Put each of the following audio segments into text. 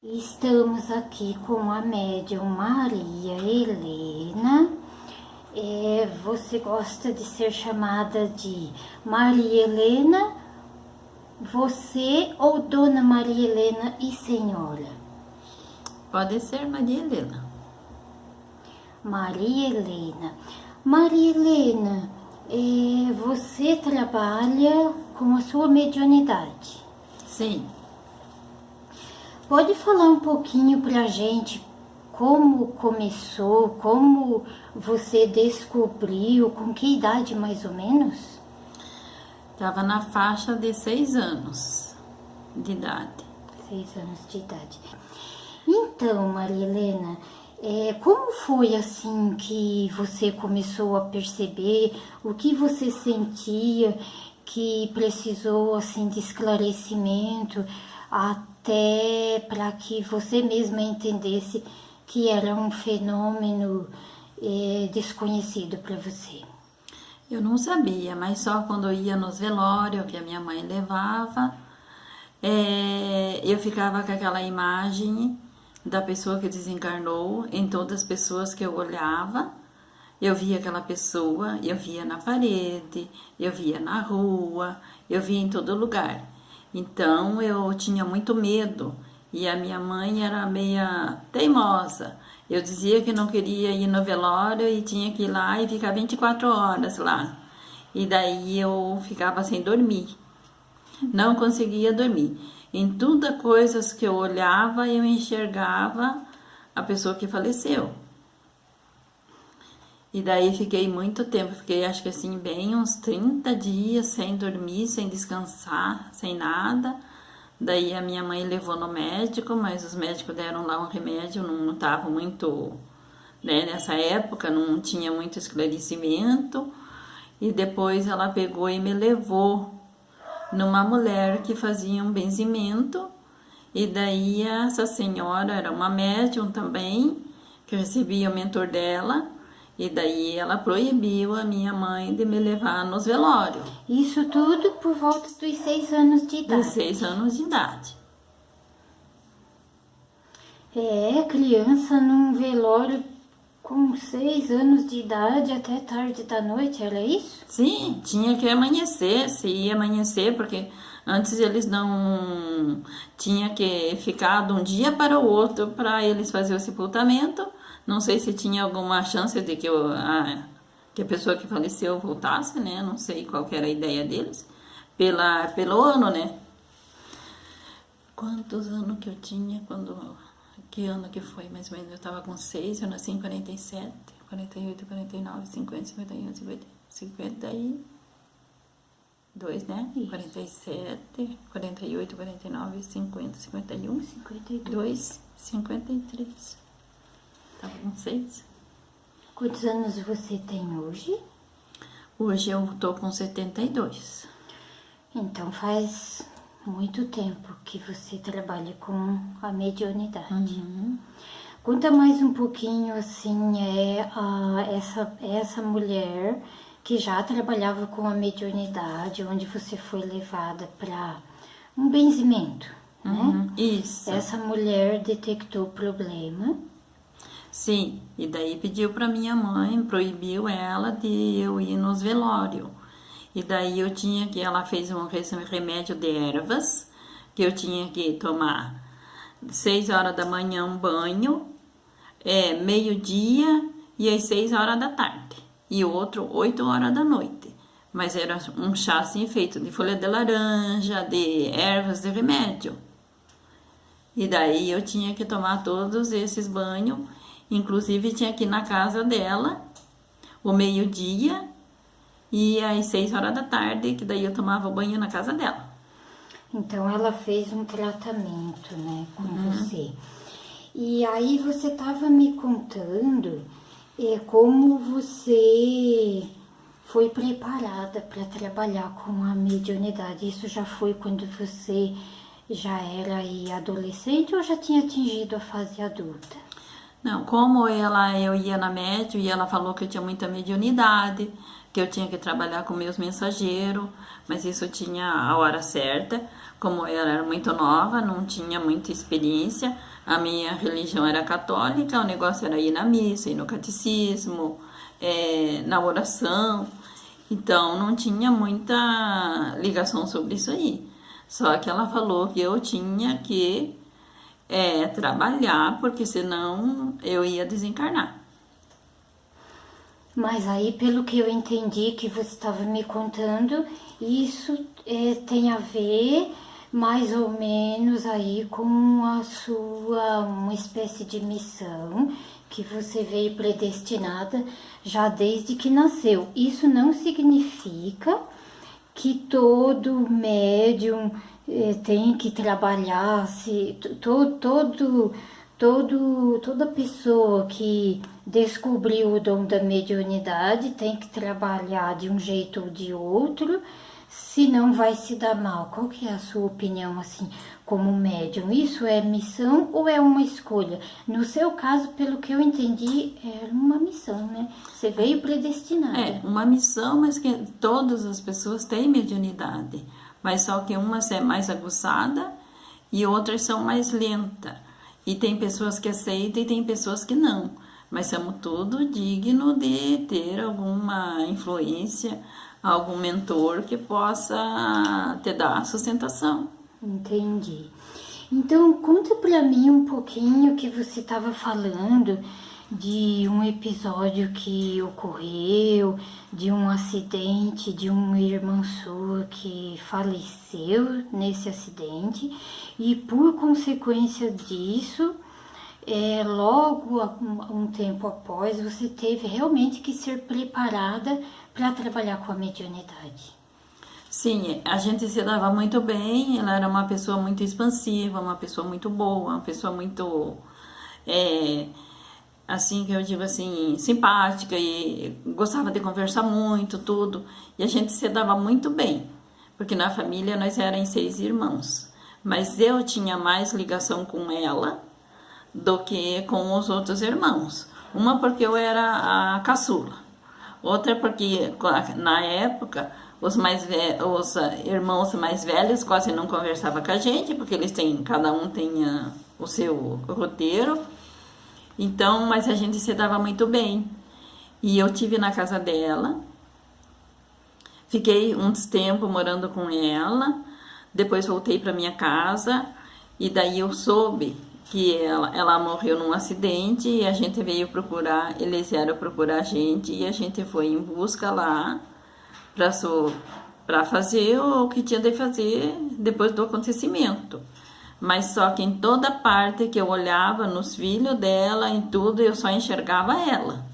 Estamos aqui com a médium Maria Helena. Você gosta de ser chamada de Maria Helena, você ou Dona Maria Helena e Senhora? Pode ser Maria Helena. Maria Helena. Maria Helena, você trabalha com a sua mediunidade? Sim. Pode falar um pouquinho pra gente como começou, como você descobriu, com que idade mais ou menos? Estava na faixa de 6 anos de idade. 6 anos de idade. Então, Maria Helena, como foi assim que você começou a perceber o que você sentia que precisou assim de esclarecimento até para que você mesma entendesse que era um fenômeno desconhecido para você? Eu não sabia, mas só quando eu ia nos velórios que a minha mãe levava, eu ficava com aquela imagem da pessoa que desencarnou em todas as pessoas que eu olhava. Eu via aquela pessoa, eu via na parede, eu via na rua, eu via em todo lugar. Então eu tinha muito medo e a minha mãe era meia teimosa. Eu dizia que não queria ir no velório e tinha que ir lá e ficar 24 horas lá. E daí eu ficava sem dormir. Não conseguia dormir. Em todas as coisas que eu olhava, eu enxergava a pessoa que faleceu. E daí fiquei muito tempo, fiquei acho que assim bem uns 30 dias sem dormir, sem descansar, sem nada. Daí a minha mãe levou no médico, mas os médicos deram lá um remédio, não estava muito, né, nessa época não tinha muito esclarecimento. E depois ela pegou e me levou numa mulher que fazia um benzimento. E daí essa senhora era uma médium também, que recebia o mentor dela. E daí ela proibiu a minha mãe de me levar nos velórios. Isso tudo por volta dos 6 anos de idade? De 6 anos de idade. Criança num velório com 6 anos de idade até tarde da noite, era isso? Sim, tinha que amanhecer, se ia amanhecer, porque antes eles não... Tinha que ficar de um dia para o outro para eles fazerem o sepultamento. Não sei se tinha alguma chance de que a pessoa que faleceu voltasse, né? Não sei qual que era a ideia deles. Pelo ano, né? Quantos anos que eu tinha quando... Que ano que foi, mais ou menos? Eu estava com 6, eu nasci em 47, 48, 49, 50, 51, 50, 52, né? Isso. 47, 48, 49, 50, 51, 52, 53. Estava com 6. Quantos anos você tem hoje? Hoje eu tô com 72. Então faz muito tempo que você trabalha com a mediunidade. Conta mais um pouquinho, assim, essa mulher que já trabalhava com a mediunidade, onde você foi levada para um benzimento, né? Isso. Essa mulher detectou problema. Sim, e daí pediu para minha mãe, proibiu ela de eu ir nos velórios. E daí ela fez um remédio de ervas, que eu tinha que tomar 6 horas da manhã um banho, meio-dia e às 6 horas da tarde. E outro 8 horas da noite. Mas era um chá assim feito de folha de laranja, de ervas de remédio. E daí eu tinha que tomar todos esses banhos. Inclusive tinha que ir na casa dela, o meio-dia e às 6 horas da tarde, que daí eu tomava banho na casa dela. Então ela fez um tratamento, né, com você. E aí você estava me contando como você foi preparada para trabalhar com a mediunidade. Isso já foi quando você já era aí adolescente ou já tinha atingido a fase adulta? Não, como eu ia na médium e ela falou que eu tinha muita mediunidade, que eu tinha que trabalhar com meus mensageiros, mas isso tinha a hora certa. Como eu era muito nova, não tinha muita experiência, a minha religião era católica, o negócio era ir na missa, ir no catecismo, na oração, então não tinha muita ligação sobre isso aí. Só que ela falou que eu tinha que trabalhar, porque senão eu ia desencarnar. Mas aí, pelo que eu entendi que você estava me contando, isso tem a ver mais ou menos aí com a sua, uma espécie de missão que você veio predestinada já desde que nasceu. Isso não significa que todo médium tem que trabalhar, toda pessoa que descobriu o dom da mediunidade tem que trabalhar de um jeito ou de outro, senão vai se dar mal. Qual que é a sua opinião, assim, como médium? Isso é missão ou é uma escolha? No seu caso, pelo que eu entendi, é uma missão, né? Você veio predestinada. É, uma missão, mas que todas as pessoas têm mediunidade, mas só que umas é mais aguçada e outras são mais lentas. E tem pessoas que aceitam e tem pessoas que não. Mas somos todos dignos de ter alguma influência, algum mentor que possa te dar sustentação. Entendi. Então, conta pra mim um pouquinho que você estava falando de um episódio que ocorreu, de um acidente de uma irmã sua que faleceu nesse acidente e por consequência disso, logo um tempo após, você teve realmente que ser preparada para trabalhar com a mediunidade. Sim, a gente se dava muito bem, ela era uma pessoa muito expansiva, uma pessoa muito boa, uma pessoa muito, assim que eu digo assim, simpática e gostava de conversar muito, tudo. E a gente se dava muito bem, porque na família nós éramos 6 irmãos. Mas eu tinha mais ligação com ela do que com os outros irmãos. Uma porque eu era a caçula, outra porque na época os irmãos mais velhos quase não conversavam com a gente, porque cada um tinha o seu roteiro. Então, mas a gente se dava muito bem. E eu tive na casa dela, fiquei uns tempos morando com ela, depois voltei para minha casa e daí eu soube que ela morreu num acidente e a gente veio procurar, eles vieram procurar a gente e a gente foi em busca lá para fazer o que tinha de fazer depois do acontecimento. Mas só que em toda parte que eu olhava, nos filhos dela, em tudo, eu só enxergava ela.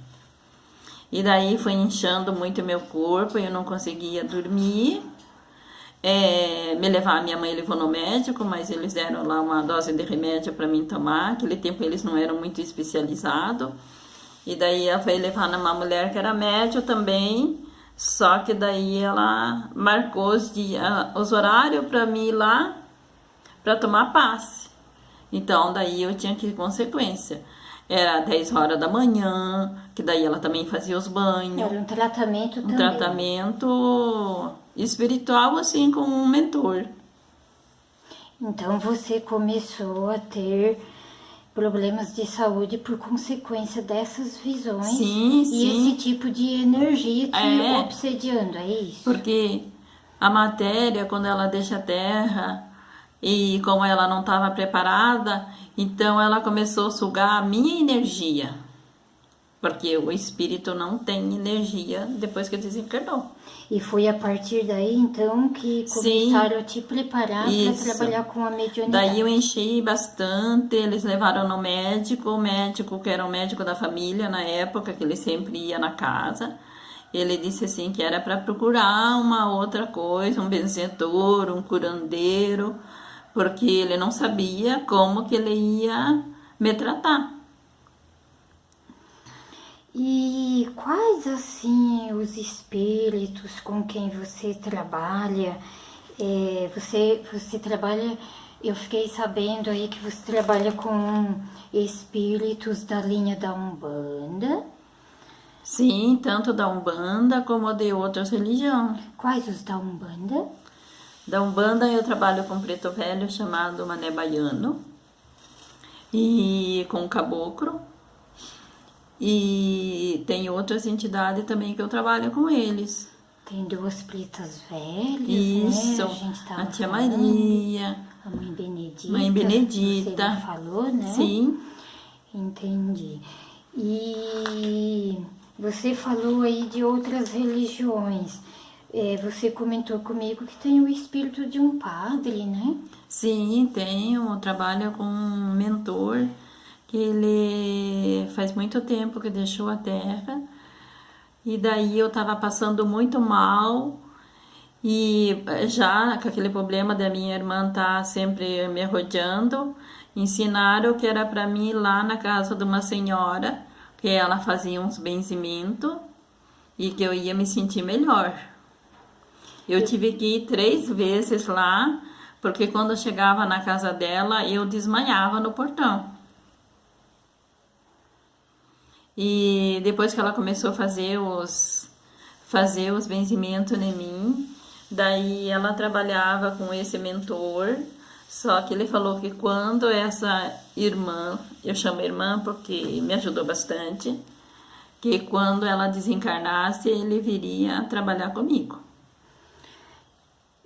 E daí foi inchando muito meu corpo, eu não conseguia dormir. Minha mãe levou no médico, mas eles deram lá uma dose de remédio para mim tomar. Naquele tempo eles não eram muito especializados. E daí ela foi levar numa mulher que era médium também, só que daí ela marcou os horários para mim ir lá para tomar passe. Então daí eu tinha que ir consequência. Era 10 horas da manhã, que daí ela também fazia os banhos. Era um tratamento também. Um tratamento espiritual, assim, com um mentor. Então você começou a ter problemas de saúde por consequência dessas visões. Sim, sim. Esse tipo de energia te obsediando, é isso? Porque a matéria, quando ela deixa a terra, e como ela não estava preparada, então ela começou a sugar a minha energia. Porque o espírito não tem energia depois que desencarnou. E foi a partir daí, então, que começaram a te preparar para trabalhar com a mediunidade. Daí eu enchi bastante, eles levaram no médico, o médico que era o médico da família na época, que ele sempre ia na casa. Ele disse assim que era para procurar uma outra coisa, um benzetor, um curandeiro, porque ele não sabia como que ele ia me tratar. E quais, assim, os espíritos com quem você trabalha? Você trabalha, eu fiquei sabendo aí que você trabalha com espíritos da linha da Umbanda Sim, tanto da Umbanda como de outras religiões. Quais os da Umbanda? Da Umbanda eu trabalho com preto velho chamado Mané Baiano e com caboclo. E tem outras entidades também que eu trabalho com eles. Tem duas pretas velhas, Isso, né? A gente tava a tia falando. Maria, A Mãe Benedita. Mãe Benedita. Você me falou, né? Sim, Entendi. E você falou aí de outras religiões. Você comentou comigo que tem o espírito de um padre, né? sim, tenho, trabalho com um mentor que ele faz muito tempo que deixou a terra. E daí eu estava passando muito mal e já com aquele problema da minha irmã estar sempre me rodeando, ensinaram que era para mim ir lá na casa de uma senhora, que ela fazia uns benzimentos e que eu ia me sentir melhor. Eu tive que ir 3 vezes lá, porque quando eu chegava na casa dela, eu desmaiava no portão. E depois que ela começou a fazer os benzimentos em mim, daí ela trabalhava com esse mentor, só que ele falou que quando essa irmã, eu chamo irmã porque me ajudou bastante, que quando ela desencarnasse, ele viria trabalhar comigo.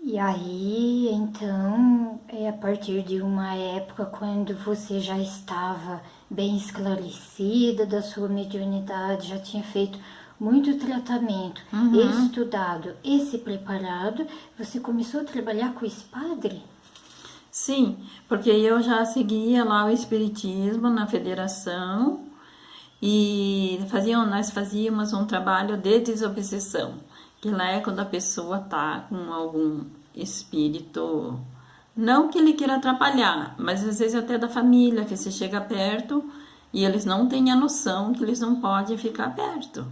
E aí, então, a partir de uma época quando você já estava bem esclarecida da sua mediunidade, já tinha feito muito tratamento, estudado e se preparado, você começou a trabalhar com esse padre? Sim, porque eu já seguia lá o espiritismo na federação e nós fazíamos um trabalho de desobsessão, que lá é quando a pessoa tá com algum espírito, não que ele queira atrapalhar, mas às vezes até da família, que se chega perto e eles não têm a noção que eles não podem ficar perto.